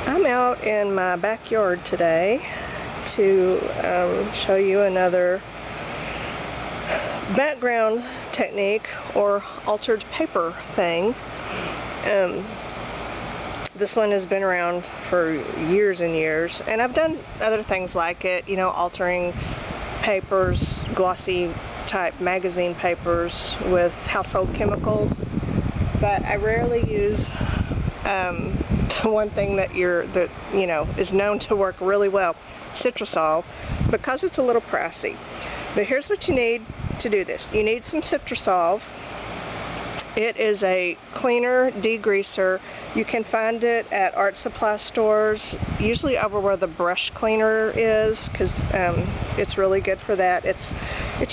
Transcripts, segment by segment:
I'm out in my backyard today to show you another background technique or altered paper thing. This one has been around for years and years, and I've done other things like it, you know, altering papers, glossy type magazine papers with household chemicals, but I rarely use one thing that is known to work really well, Citrusol, because it's a little pricey. But here's what you need to do this. You need some Citrusol. It is a cleaner, degreaser. You can find it at art supply stores, usually over where the brush cleaner is, because it's really good for that. It's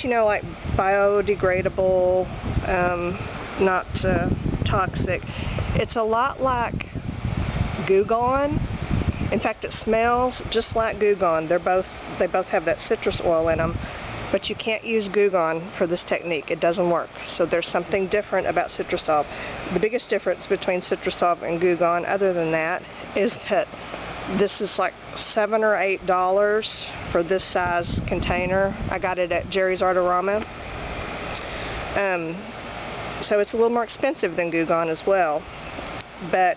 like biodegradable, not toxic. It's a lot like Goo Gone. In fact, it smells just like Goo Gone. They both have that citrus oil in them. But you can't use Goo Gone for this technique. It doesn't work. So there's something different about Citrusol. The biggest difference between Citrusol and Goo Gone, other than that, is that this is like $7 or $8 for this size container. I got it at Jerry's Artarama. So it's a little more expensive than Goo Gone as well. But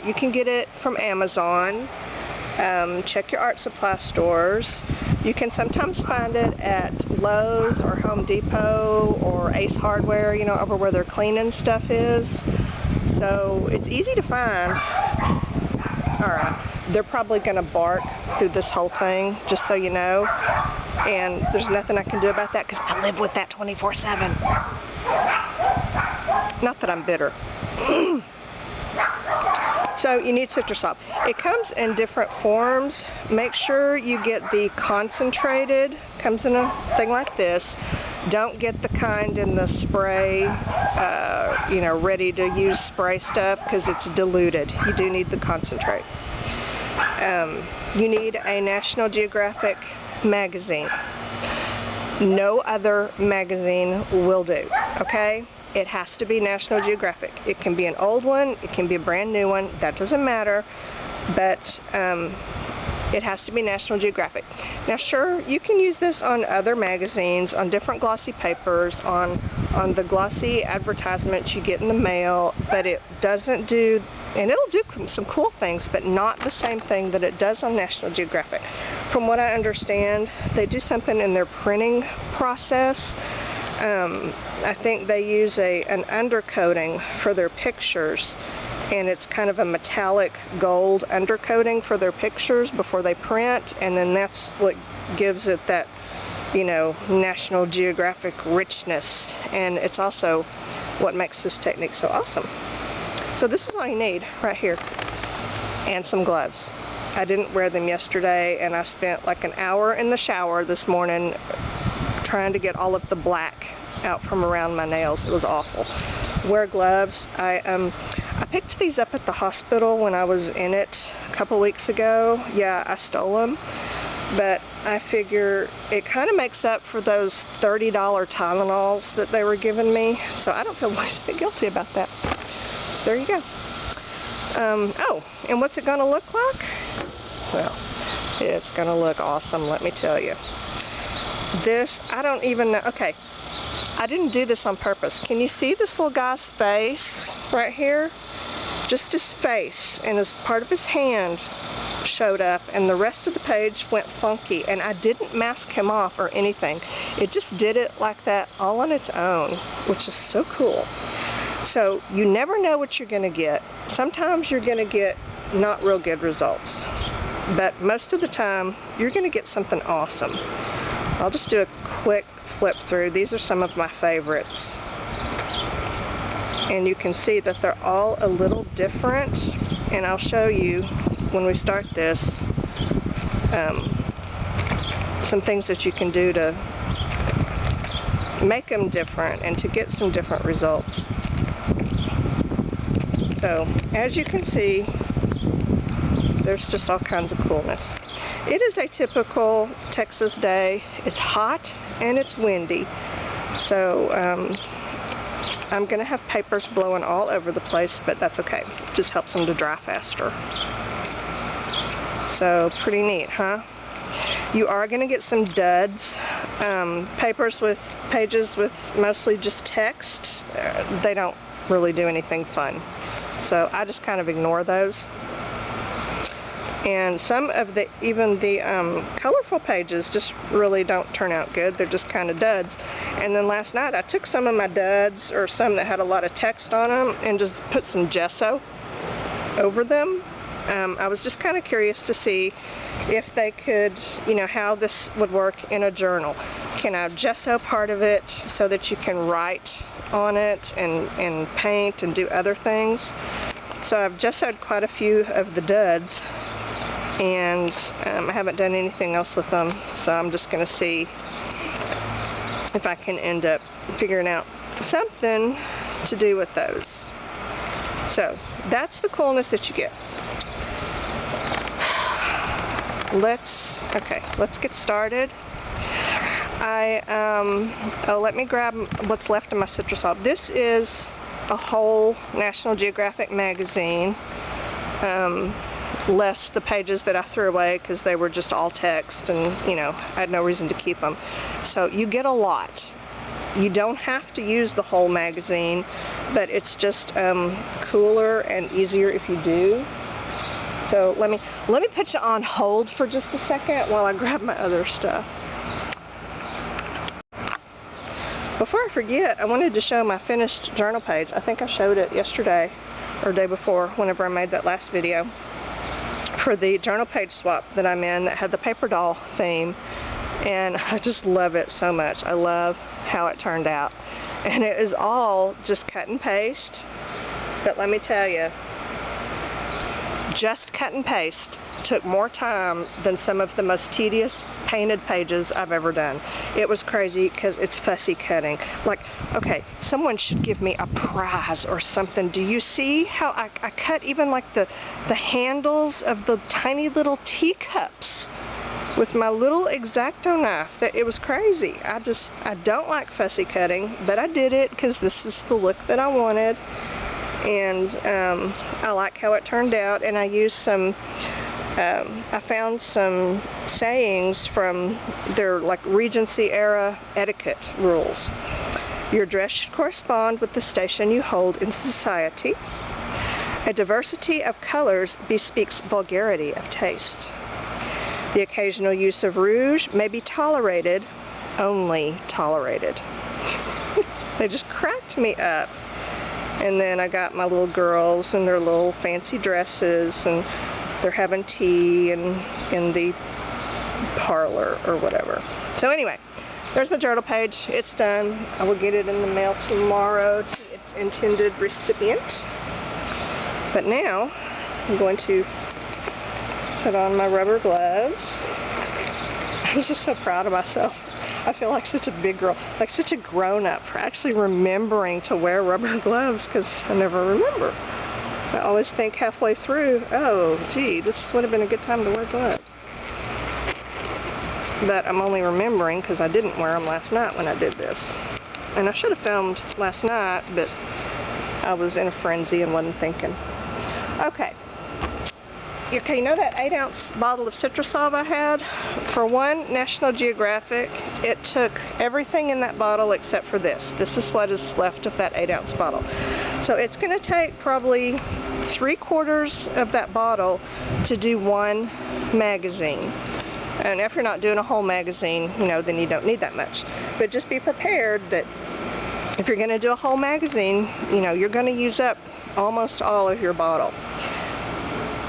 you can get it from Amazon. Check your art supply stores. You can sometimes find it at Lowe's or Home Depot or Ace Hardware, over where their cleaning stuff is. So it's easy to find. Alright, they're probably going to bark through this whole thing, just so you know. And there's nothing I can do about that because I live with that 24/7. Not that I'm bitter. So you need Citrusol. It comes in different forms. Make sure you get the concentrated. Comes in a thing like this. Don't get the kind in the spray, ready to use spray stuff, because it's diluted. You do need the concentrate. You need a National Geographic magazine. No other magazine will do, okay? It has to be National Geographic. It can be an old one, it can be a brand new one, that doesn't matter, but it has to be National Geographic. Now sure, you can use this on other magazines, on different glossy papers, on the glossy advertisements you get in the mail, but it doesn't do, and it'll do some cool things, but not the same thing that it does on National Geographic. From what I understand, they do something in their printing process. I think they use an undercoating for their pictures, and it's kind of a metallic gold undercoating for their pictures before they print, and then that's what gives it that, National Geographic richness, and it's also what makes this technique so awesome. So this is all you need right here, and some gloves. I didn't wear them yesterday, and I spent like an hour in the shower this morning trying to get all of the black out from around my nails. It was awful. Wear gloves. I picked these up at the hospital when I was in it a couple weeks ago. Yeah, I stole them, but I figure it kind of makes up for those $30 Tylenols that they were giving me, so I don't feel guilty about that. So there you go. Oh, and what's it going to look like? Well, it's going to look awesome, let me tell you. This, I don't even know. Okay, I didn't do this on purpose. Can you see this little guy's face right here? Just his face, and as part of his hand showed up, and the rest of the page went funky, and I didn't mask him off or anything. It just did it like that all on its own, which is so cool. So you never know what you're going to get. Sometimes you're going to get not real good results, but most of the time you're going to get something awesome. I'll just do a quick flip through. These are some of my favorites. And you can see that they're all a little different. And I'll show you when we start this some things that you can do to make them different and to get some different results. So as you can see, there's just all kinds of coolness. It is a typical Texas day. It's hot and it's windy, so I'm going to have papers blowing all over the place, but that's okay. It just helps them to dry faster. So pretty neat, huh? You are going to get some duds, papers with pages with mostly just text. They don't really do anything fun. So I just kind of ignore those. And some of even the colorful pages just really don't turn out good. They're just kind of duds. And then last night I took some of my duds, or some that had a lot of text on them, and just put some gesso over them. I was just kind of curious to see if they could, you know, how this would work in a journal. Can I gesso part of it so that you can write on it and paint and do other things? So I've gessoed quite a few of the duds, and I haven't done anything else with them, so I'm just going to see if I can end up figuring out something to do with those. So that's the coolness that you get. Let's get started. Let me grab what's left of my Citrusol. This is a whole National Geographic magazine, less the pages that I threw away because they were just all text, and you know, I had no reason to keep them. So you get a lot. You don't have to use the whole magazine, but it's just cooler and easier if you do. So let me put you on hold for just a second while I grab my other stuff. Before I forget, I wanted to show my finished journal page. I think I showed it yesterday or day before, whenever I made that last video, for the journal page swap that I'm in that had the paper doll theme. And I just love it so much. I love how it turned out. And it is all just cut and paste. But let me tell you, just cut and paste took more time than some of the most tedious painted pages I've ever done. It was crazy because it's fussy cutting. Like, okay, someone should give me a prize or something. Do you see how I cut even like the handles of the tiny little teacups with my little X-Acto knife? It was crazy. I don't like fussy cutting, but I did it because this is the look that I wanted. And I like how it turned out, and I used some, I found some sayings from their like Regency era etiquette rules. Your dress should correspond with the station you hold in society. A diversity of colors bespeaks vulgarity of taste. The occasional use of rouge may be tolerated, only tolerated. They just cracked me up. And then I got my little girls in their little fancy dresses, and they're having tea in the parlor or whatever. So anyway, there's my journal page. It's done. I will get it in the mail tomorrow to its intended recipient. But now I'm going to put on my rubber gloves. I'm just so proud of myself. I feel like such a big girl, like such a grown-up for actually remembering to wear rubber gloves, because I never remember. I always think halfway through, oh, gee, this would have been a good time to wear gloves. But I'm only remembering because I didn't wear them last night when I did this. And I should have filmed last night, but I was in a frenzy and wasn't thinking. Okay. Okay, you know that 8-ounce bottle of Citrusol I had? For one National Geographic, it took everything in that bottle except for this. This is what is left of that 8-ounce bottle. So it's going to take probably 3/4 of that bottle to do one magazine. And if you're not doing a whole magazine, you know, then you don't need that much. But just be prepared that if you're going to do a whole magazine, you know, you're going to use up almost all of your bottle.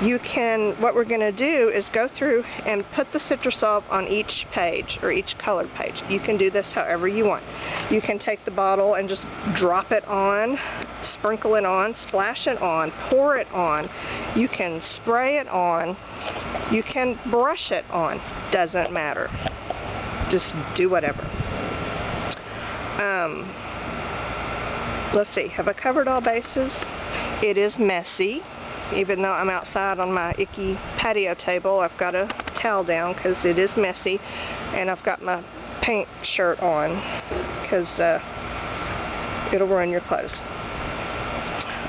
You can, what we're going to do is go through and put the Citrusol on each page, or each colored page. You can do this however you want. You can take the bottle and just drop it on, sprinkle it on, splash it on, pour it on. You can spray it on. You can brush it on. Doesn't matter. Just do whatever. Let's see. Have I covered all bases? It is messy. Even though I'm outside on my icky patio table, I've got a towel down because it is messy, and I've got my paint shirt on because it'll ruin your clothes.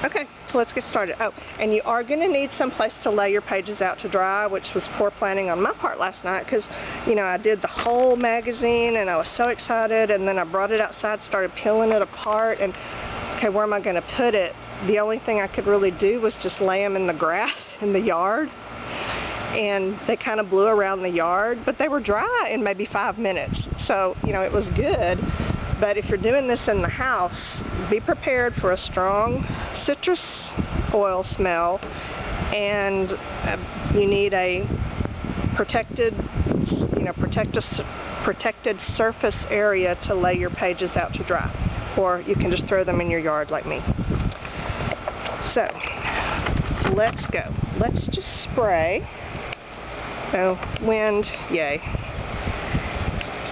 Okay, So let's get started. Oh, and you are going to need some place to lay your pages out to dry, which was poor planning on my part last night because, you know, I did the whole magazine and I was so excited, and then I brought it outside, started peeling it apart, and okay, where am I going to put it? The only thing I could really do was just lay them in the grass in the yard, and they kind of blew around the yard, but they were dry in maybe 5 minutes, so, you know, it was good. But if you're doing this in the house, be prepared for a strong citrus oil smell, and you need a protected surface area to lay your pages out to dry, or you can just throw them in your yard like me. So let's go. Let's just spray. Oh, wind, yay.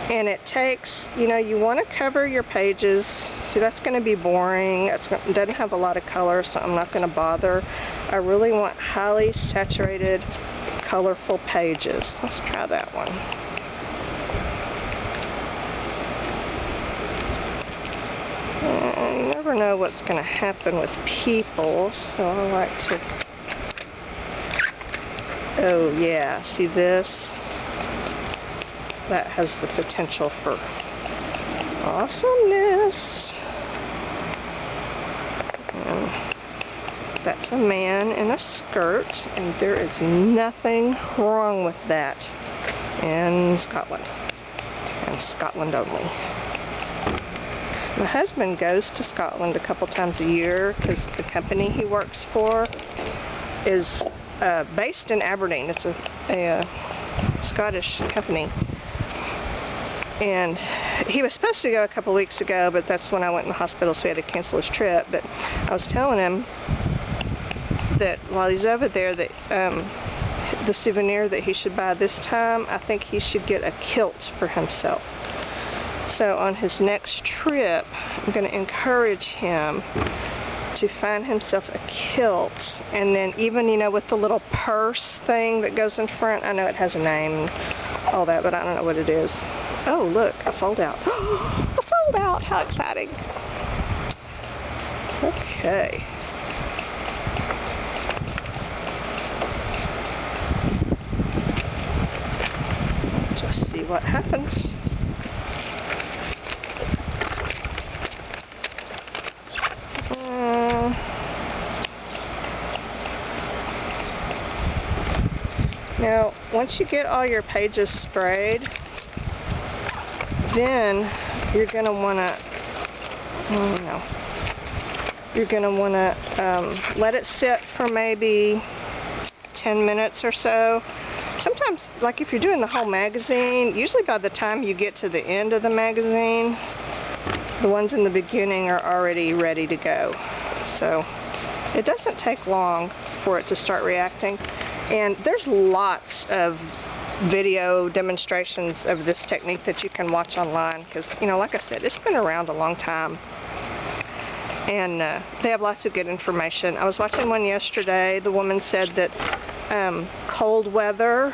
And it takes, you know, you want to cover your pages. See, that's going to be boring. It doesn't have a lot of color, so I'm not going to bother. I really want highly saturated, colorful pages. Let's try that one. You never know what's going to happen with people, so I like to... Oh, yeah. See this? That has the potential for awesomeness. And that's a man in a skirt, and there is nothing wrong with that in Scotland, and Scotland only. My husband goes to Scotland a couple times a year because the company he works for is based in Aberdeen. It's a Scottish company. And he was supposed to go a couple weeks ago, but that's when I went in the hospital, so he had to cancel his trip. But I was telling him that while he's over there, that the souvenir that he should buy this time, I think he should get a kilt for himself. So on his next trip, I'm going to encourage him to find himself a kilt, and then even, you know, with the little purse thing that goes in front. I know it has a name and all that, but I don't know what it is. Oh, look, a fold out. A fold out! How exciting! Okay. Just see what happens. Now, once you get all your pages sprayed, then you're going to want to, let it sit for maybe 10 minutes or so. Sometimes, like if you're doing the whole magazine, usually by the time you get to the end of the magazine, the ones in the beginning are already ready to go. So it doesn't take long for it to start reacting. And there's lots of video demonstrations of this technique that you can watch online because, you know, like I said, it's been around a long time. And they have lots of good information. I was watching one yesterday. The woman said that cold weather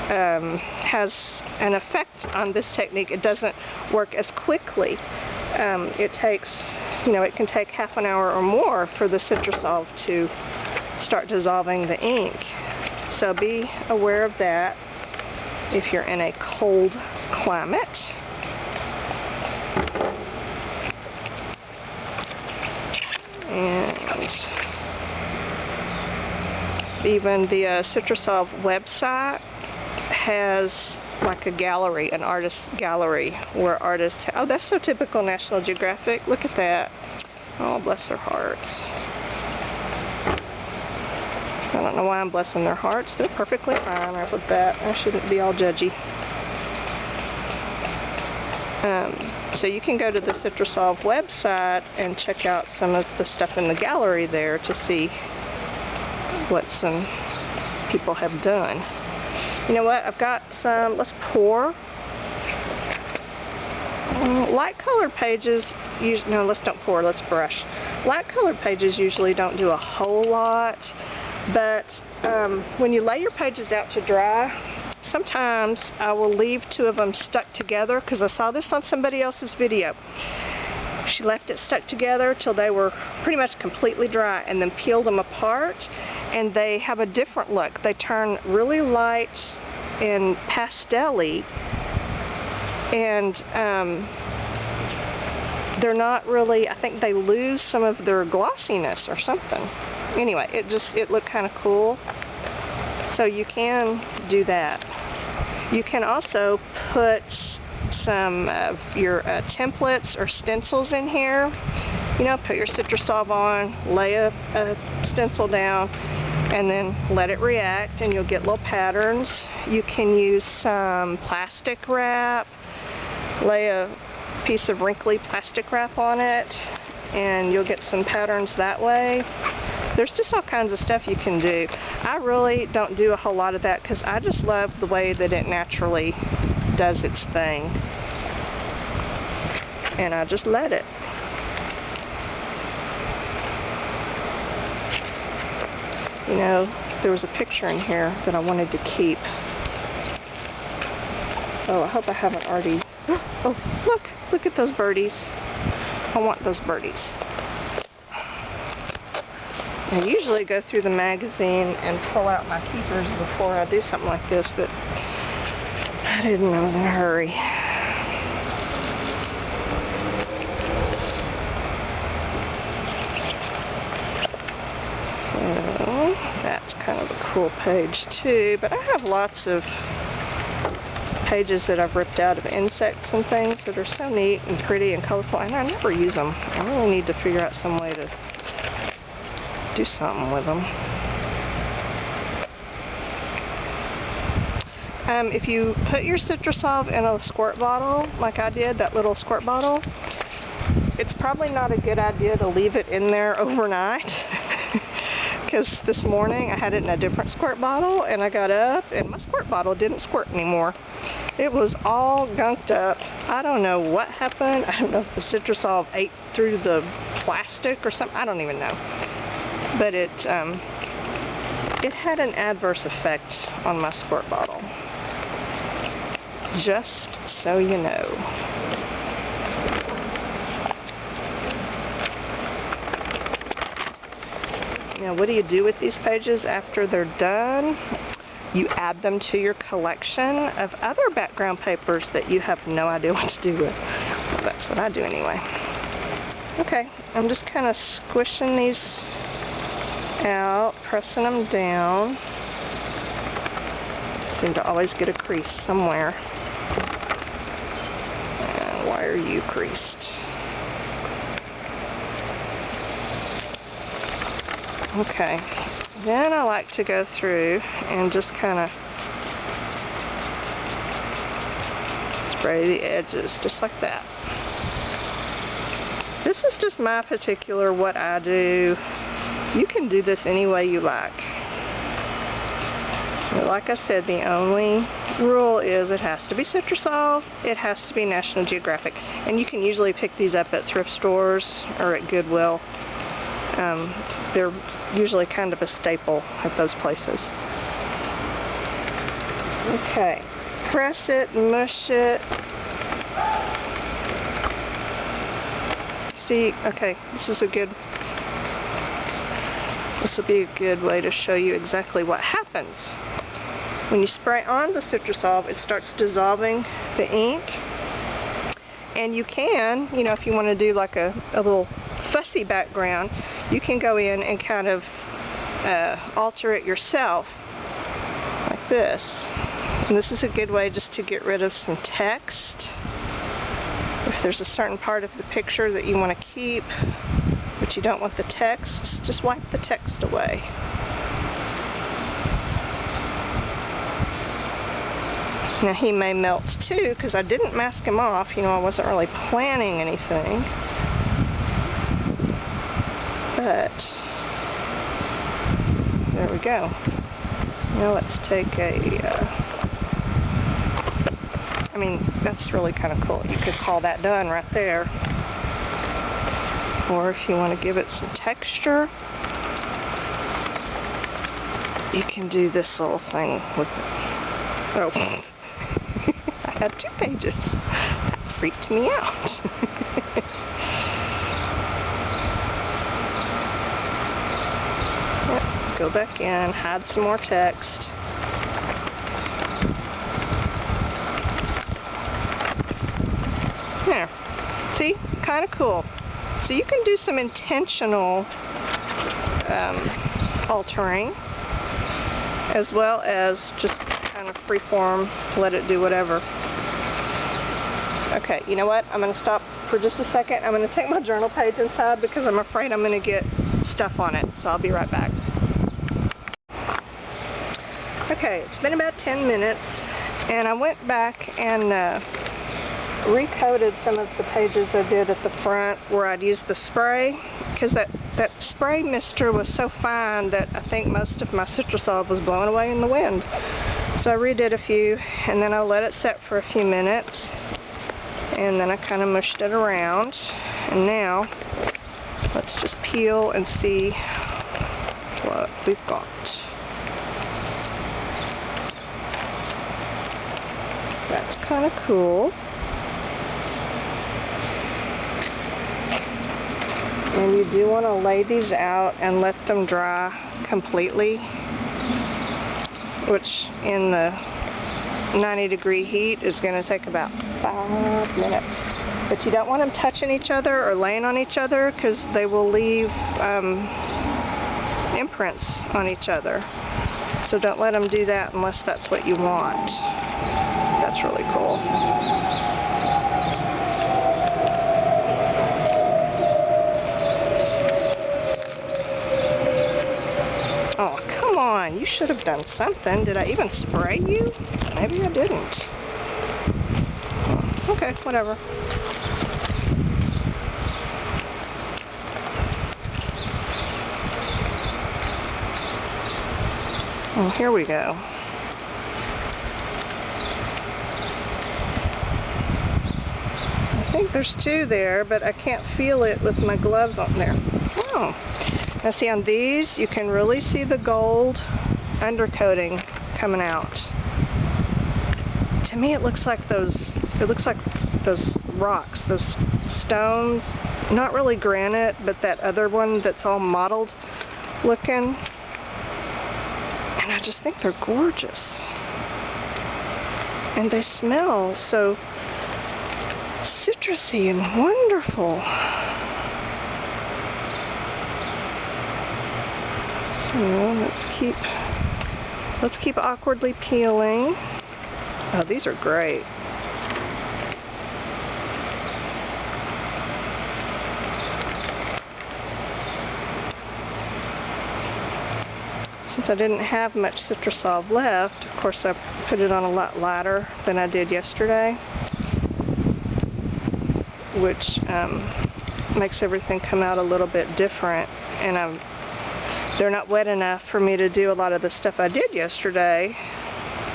has an effect on this technique. It doesn't work as quickly. It takes, you know, it can take half an hour or more for the Citrusol to start dissolving the ink. So be aware of that if you're in a cold climate. And even the Citrusol website has like a gallery, an artist gallery, where artists... Oh, that's so typical National Geographic. Look at that. Oh, bless their hearts. I don't know why I'm blessing their hearts. They're perfectly fine with that. I shouldn't be all judgy. So you can go to the Citrusol website and check out some of the stuff in the gallery there to see what some people have done. You know what? I've got some. Let's pour. Light colored pages, no, let's don't pour, let's brush. Light colored pages usually don't do a whole lot, but when you lay your pages out to dry, sometimes I will leave two of them stuck together because I saw this on somebody else's video. She left it stuck together till they were pretty much completely dry, and then peeled them apart, and they have a different look. They turn really light and pastel-y, and they're not really, I think they lose some of their glossiness or something. Anyway, it looked kind of cool. So you can do that. You can also put some of your templates or stencils in here. You know, put your Citrusolve on, lay a stencil down, and then let it react, and you'll get little patterns. You can use some plastic wrap, lay a piece of wrinkly plastic wrap on it, and you'll get some patterns that way. There's just all kinds of stuff you can do. I really don't do a whole lot of that because I just love the way that it naturally does its thing. And I just let it. You know, there was a picture in here that I wanted to keep. Oh, I hope I haven't already... Oh, look at those birdies. I want those birdies. I usually go through the magazine and pull out my keepers before I do something like this, but I didn't. I was in a hurry. So that's kind of a cool page too, but I have lots of pages that I've ripped out of insects and things that are so neat and pretty and colorful, and I never use them. I really need to figure out some way to do something with them. If you put your Citrusolve in a squirt bottle, like I did, that little squirt bottle, it's probably not a good idea to leave it in there overnight. Because this morning I had it in a different squirt bottle, and I got up and my squirt bottle didn't squirt anymore. It was all gunked up. I don't know what happened. I don't know if the Citrusolve ate through the plastic or something. I don't even know. But it had an adverse effect on my squirt bottle. Just so you know. Now, what do you do with these pages after they're done? You add them to your collection of other background papers that you have no idea what to do with. Well, that's what I do anyway. Okay, I'm just kind of squishing these out, pressing them down. Seem to always get a crease somewhere. And why are you creased? Okay, then I like to go through and just kind of spray the edges just like that. This is just my particular what I do. You can do this any way you like. But like I said, the only rule is it has to be Citrusolve, it has to be National Geographic, and you can usually pick these up at thrift stores or at Goodwill. They're usually kind of a staple at those places. Okay, press it, mush it. See, okay, this will be a good way to show you exactly what happens. When you spray on the Citrusolve, it starts dissolving the ink, and you can, you know, if you want to do like a little fussy background, you can go in and kind of alter it yourself like this. And this is a good way just to get rid of some text. If there's a certain part of the picture that you want to keep, but you don't want the text, just wipe the text away. Now he may melt too, because I didn't mask him off. You know, I wasn't really planning anything. But there we go. Now let's take I mean, that's really kind of cool. You could call that done right there. Or if you want to give it some texture, you can do this little thing with it. Oh, I had 2 pages. That freaked me out. Go back in, hide some more text. There. See? Kind of cool. So you can do some intentional altering, as well as just kind of freeform, let it do whatever. Okay, you know what? I'm going to stop for just a second. I'm going to take my journal page inside because I'm afraid I'm going to get stuff on it. So I'll be right back. Okay, it's been about 10 minutes, and I went back and recoated some of the pages I did at the front where I'd used the spray, because that spray mister was so fine that I think most of my Citrusol was blown away in the wind. So I redid a few, and then I let it set for a few minutes, and then I kind of mushed it around. And now let's just peel and see what we've got. That's kind of cool. And you do want to lay these out and let them dry completely, which in the 90-degree heat is going to take about 5 minutes. But you don't want them touching each other or laying on each other, because they will leave imprints on each other. So don't let them do that unless that's what you want. That's really cool. Oh, come on. You should have done something. Did I even spray you? Maybe I didn't. Okay, whatever. Oh, here we go. I think there's 2 there, but I can't feel it with my gloves on there. Oh. Now see, on these, you can really see the gold undercoating coming out. To me, it looks like those rocks, those stones, not really granite, but that other one that's all mottled looking. And I just think they're gorgeous. And they smell so citrusy and wonderful. So let's keep awkwardly peeling. Oh, these are great. Since I didn't have much Citrusol left, of course I put it on a lot lighter than I did yesterday, which makes everything come out a little bit different. And they're not wet enough for me to do a lot of the stuff I did yesterday.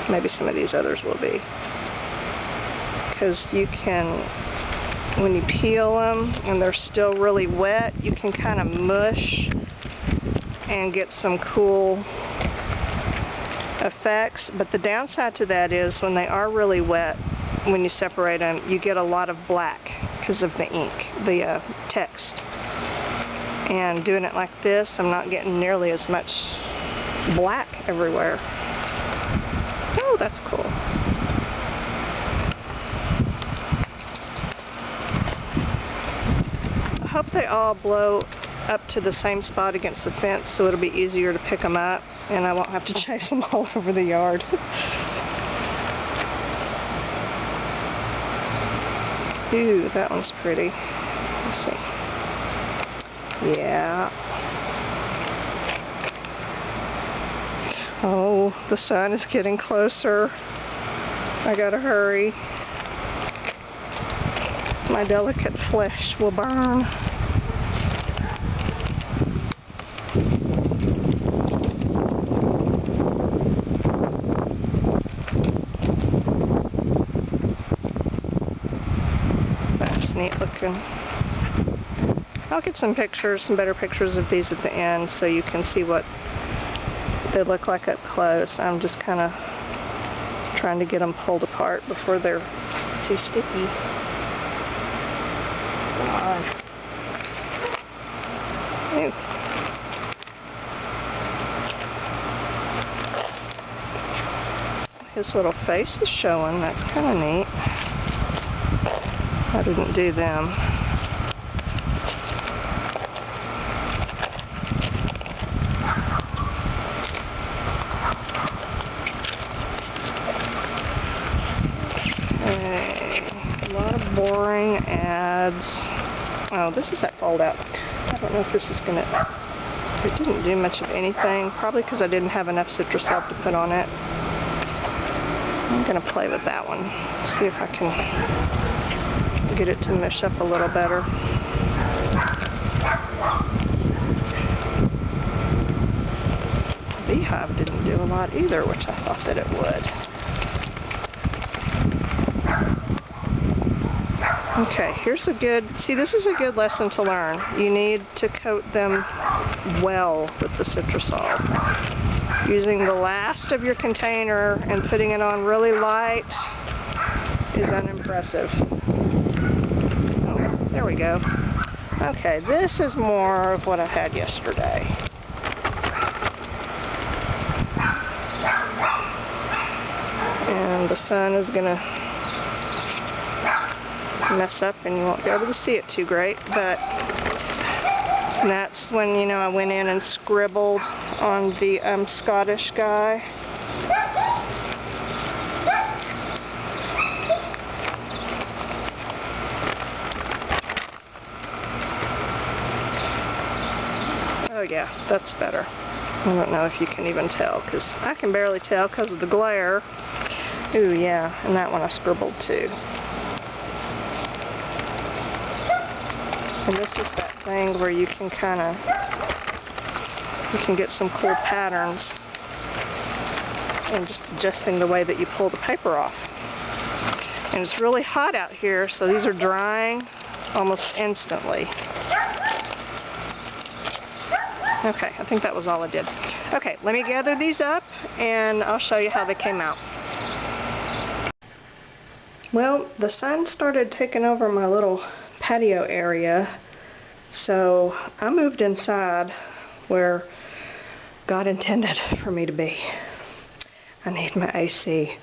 Maybe some of these others will be. Because you can, when you peel them and they're still really wet, you can kind of mush and get some cool effects. But the downside to that is when they are really wet, when you separate them, you get a lot of black because of the ink, the text. And doing it like this, I'm not getting nearly as much black everywhere. Oh, that's cool. I hope they all blow up to the same spot against the fence, so it'll be easier to pick them up and I won't have to chase them all over the yard. Ooh, that one's pretty. Let's see. Yeah. Oh, the sun is getting closer. I gotta hurry. My delicate flesh will burn. That's neat looking. I'll get some pictures, some better pictures of these at the end so you can see what they look like up close. I'm just kind of trying to get them pulled apart before they're too sticky. Come on. Ew. his little face is showing. That's kind of neat. I didn't do them. Okay, a lot of boring ads. Oh, this is that fold out. I don't know if this is going to... It didn't do much of anything, probably because I didn't have enough Citrusolve to put on it. I'm going to play with that one, see if I can get it to mush up a little better. Beehive didn't do a lot either, which I thought that it would. Okay, here's a good, see, this is a good lesson to learn. You need to coat them well with the Citrusolve. Using the last of your container and putting it on really light is unimpressive. Oh, there we go. Okay, this is more of what I had yesterday. And the sun is going to mess up and you won't be able to see it too great, but that's when, you know, I went in and scribbled on the Scottish guy. Oh yeah, that's better. I don't know if you can even tell, because I can barely tell because of the glare. Ooh yeah, and that one I scribbled too. And this is that thing where you can get some cool patterns and just adjusting the way that you pull the paper off. And it's really hot out here, so these are drying almost instantly. Okay, I think that was all I did. Okay, let me gather these up and I'll show you how they came out. Well, the sun started taking over my little patio area, so I moved inside where God intended for me to be. I need my AC.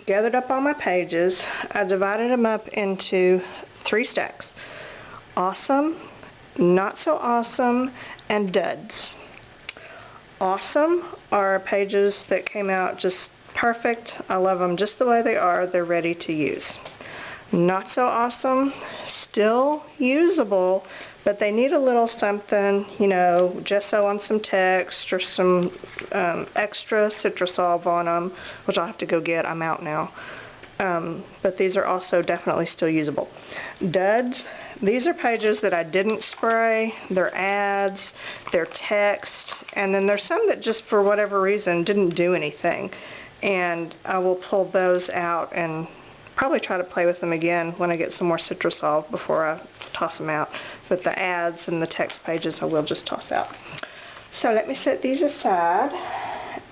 Gathered up all my pages. I divided them up into 3 stacks. Awesome, not so awesome, and duds. Awesome are pages that came out just perfect. I love them just the way they are. They're ready to use. Not so awesome, still usable, but they need a little something, you know, gesso on some text or some extra Citrusolve on them, which I'll have to go get. I'm out now. But these are also definitely still usable. Duds, these are pages that I didn't spray. They're ads, they're text, and then there's some that just for whatever reason didn't do anything. And I will pull those out and probably try to play with them again when I get some more Citrusolve before I toss them out. But the ads and the text pages I will just toss out. So let me set these aside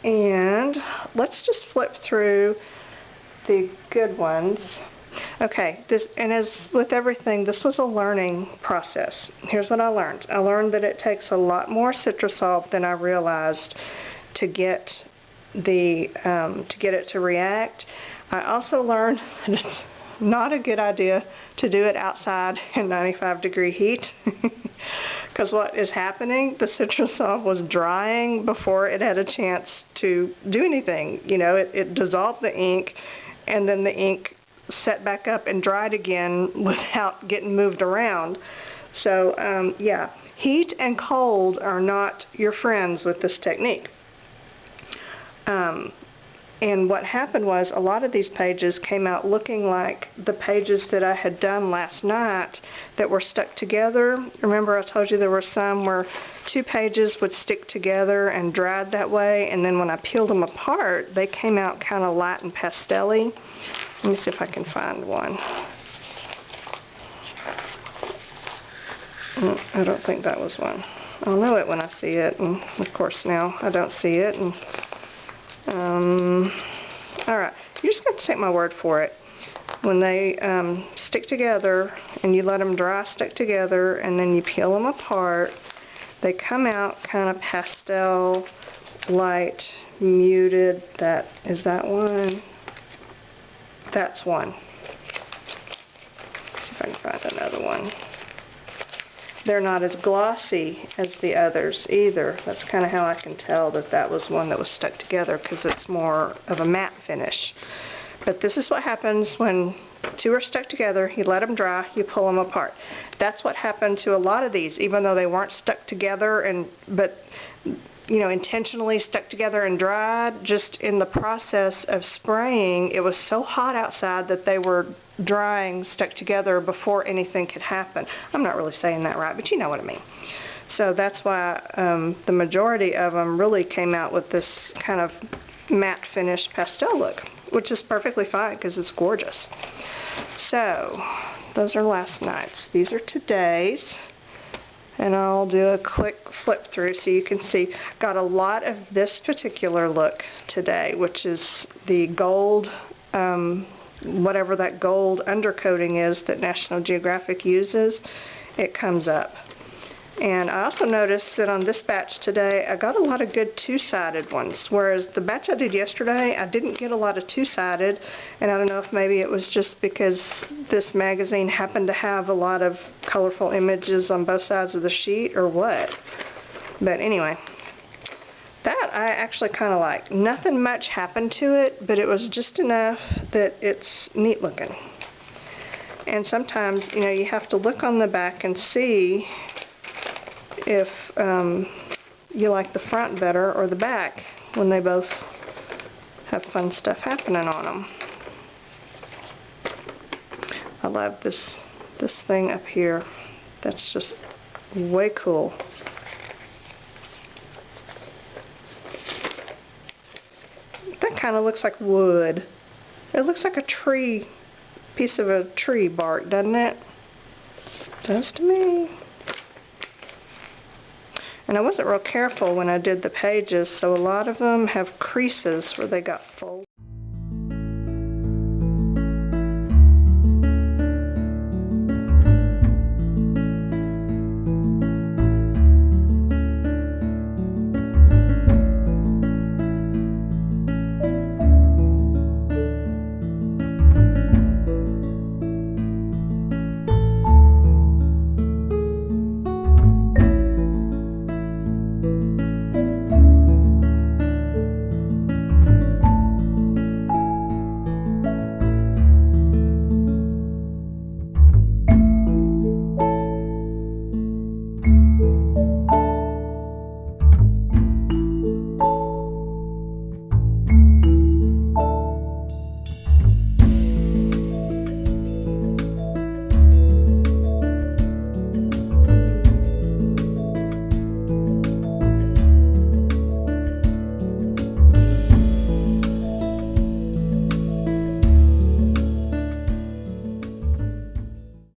and let's just flip through the good ones. Okay, and as with everything, this was a learning process. Here's what I learned. I learned that it takes a lot more Citrusolve than I realized to get it to react. I also learned that it's not a good idea to do it outside in 95-degree heat because what is happening, the Citrusolve was drying before it had a chance to do anything. You know, it dissolved the ink and then the ink set back up and dried again without getting moved around. So yeah, heat and cold are not your friends with this technique. And what happened was a lot of these pages came out looking like the pages that I had done last night that were stuck together. Remember I told you there were some where 2 pages would stick together and dried that way, and then when I peeled them apart they came out kind of light and pastel-y. Let me see if I can find one. I don't think that was one. I'll know it when I see it, and of course now I don't see it. And alright, you're just going to take my word for it. When they stick together and you let them dry stick together and then you peel them apart, They come out kind of pastel, light, muted. Is that one? That's one. Let's see if I can find another one. They're not as glossy as the others either. That's kind of how I can tell that that was one that was stuck together, because it's more of a matte finish. But this is what happens when two are stuck together. You let them dry, you pull them apart. That's what happened to a lot of these, even though they weren't stuck together, but you know, intentionally stuck together and dried. Just in the process of spraying, it was so hot outside that they were drying, stuck together before anything could happen. I'm not really saying that right, but you know what I mean. So that's why the majority of them really came out with this kind of matte finished pastel look, which is perfectly fine because it's gorgeous. So those are last night's. These are today's. And I'll do a quick flip through so you can see. Got a lot of this particular look today, which is the gold, whatever that gold undercoating is that National Geographic uses. It comes up. And I also noticed that on this batch today, I got a lot of good two-sided ones, whereas the batch I did yesterday, I didn't get a lot of two-sided, and I don't know if maybe it was just because this magazine happened to have a lot of colorful images on both sides of the sheet or what. But anyway, that I actually kind of like. Nothing much happened to it, but it was just enough that it's neat looking. And sometimes, you know, you have to look on the back and see if you like the front better or the back, when they both have fun stuff happening on them. I love this thing up here. That's just way cool. That kind of looks like wood. It looks like a tree, piece of a tree bark, doesn't it? Does to me. And I wasn't real careful when I did the pages, so a lot of them have creases where they got folded.